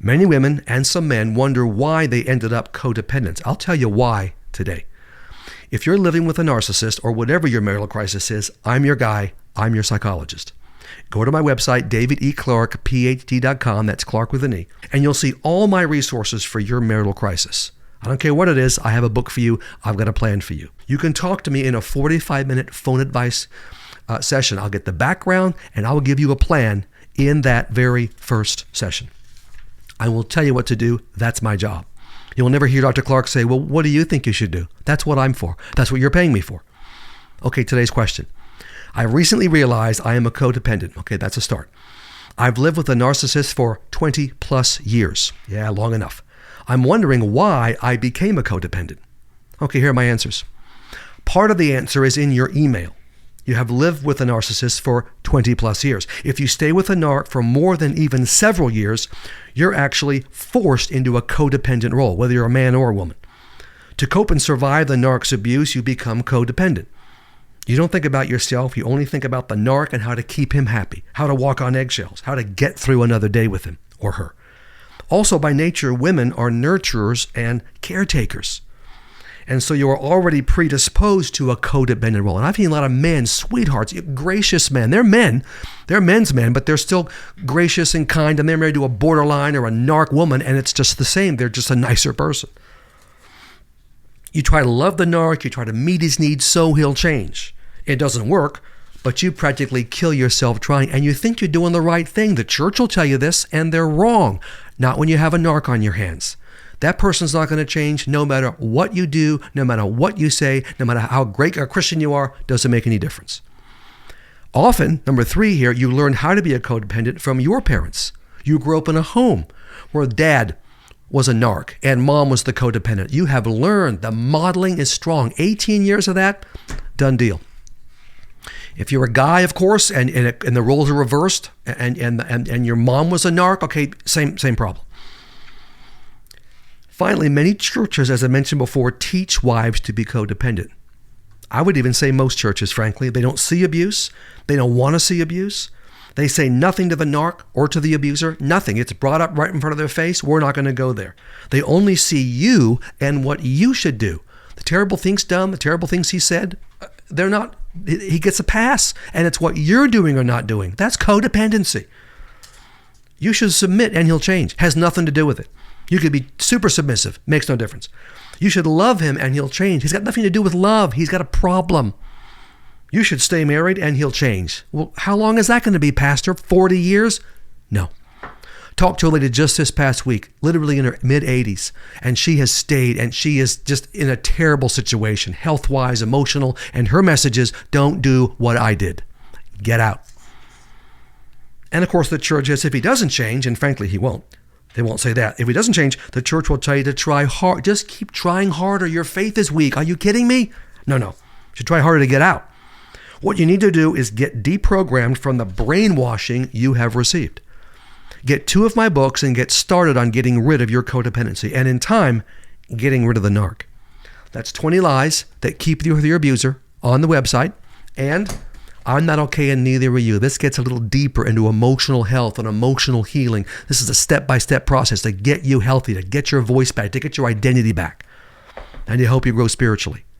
Many women and some men wonder why they ended up codependent. I'll tell you why today. If you're living with a narcissist or whatever your marital crisis is, I'm your guy. I'm your psychologist. Go to my website, davideclarke.phd.com. That's Clarke with an E. And you'll see all my resources for your marital crisis. I don't care what it is. I have a book for you. I've got a plan for you. You can talk to me in a 45-minute phone advice session. I'll get the background and I will give you a plan in that very first session. I will tell you what to do. That's my job. You'll never hear Dr. Clarke say, well, what do you think you should do? That's what I'm for. That's what you're paying me for. Okay, today's question. I recently realized I am a codependent. Okay, that's a start. I've lived with a narcissist for 20 plus years. Yeah, long enough. I'm wondering why I became a codependent. Okay, here are my answers. Part of the answer is in your email. You have lived with a narcissist for 20 plus years. If you stay with a narc for more than even several years, you're actually forced into a codependent role, whether you're a man or a woman. To cope and survive the narc's abuse, you become codependent. You don't think about yourself, you only think about the narc and how to keep him happy, how to walk on eggshells, how to get through another day with him or her. Also, by nature, women are nurturers and caretakers. And so you are already predisposed to a codependent role. And I've seen a lot of men, sweethearts, gracious men. They're men. They're men's men, but they're still gracious and kind. And they're married to a borderline or a narc woman, and it's just the same. They're just a nicer person. You try to love the narc. You try to meet his needs so he'll change. It doesn't work, but you practically kill yourself trying. And you think you're doing the right thing. The church will tell you this, and they're wrong. Not when you have a narc on your hands. That person's not going to change no matter what you do, no matter what you say, no matter how great a Christian you are, doesn't make any difference. Often, number 3 here, you learn how to be a codependent from your parents. You grew up in a home where dad was a narc and mom was the codependent. You have learned the modeling is strong. 18 years of that, done deal. If you're a guy, of course, and the roles are reversed and your mom was a narc, okay, same problem. Finally, many churches, as I mentioned before, teach wives to be codependent. I would even say most churches, frankly, they don't see abuse. They don't want to see abuse. They say nothing to the narc or to the abuser, nothing. It's brought up right in front of their face. We're not going to go there. They only see you and what you should do. The terrible things done, the terrible things he said, they're not, he gets a pass, and it's what you're doing or not doing. That's codependency. You should submit and he'll change. Has nothing to do with it. You could be super submissive. Makes no difference. You should love him and he'll change. He's got nothing to do with love. He's got a problem. You should stay married and he'll change. Well, how long is that going to be, Pastor? 40 years? No. Talked to a lady just this past week, literally in her mid-80s, and she has stayed, and she is just in a terrible situation, health-wise, emotional, and her message is, don't do what I did. Get out. And of course, the church says if he doesn't change, and frankly, he won't, they won't say that. If he doesn't change, the church will tell you to try hard. Just keep trying harder. Your faith is weak. Are you kidding me? No. You should try harder to get out. What you need to do is get deprogrammed from the brainwashing you have received. Get 2 of my books and get started on getting rid of your codependency. And in time, getting rid of the narc. That's 20 lies that keep you with your abuser on the website. And I'm not okay and neither are you. This gets a little deeper into emotional health and emotional healing. This is a step-by-step process to get you healthy, to get your voice back, to get your identity back. And I hope you grow spiritually.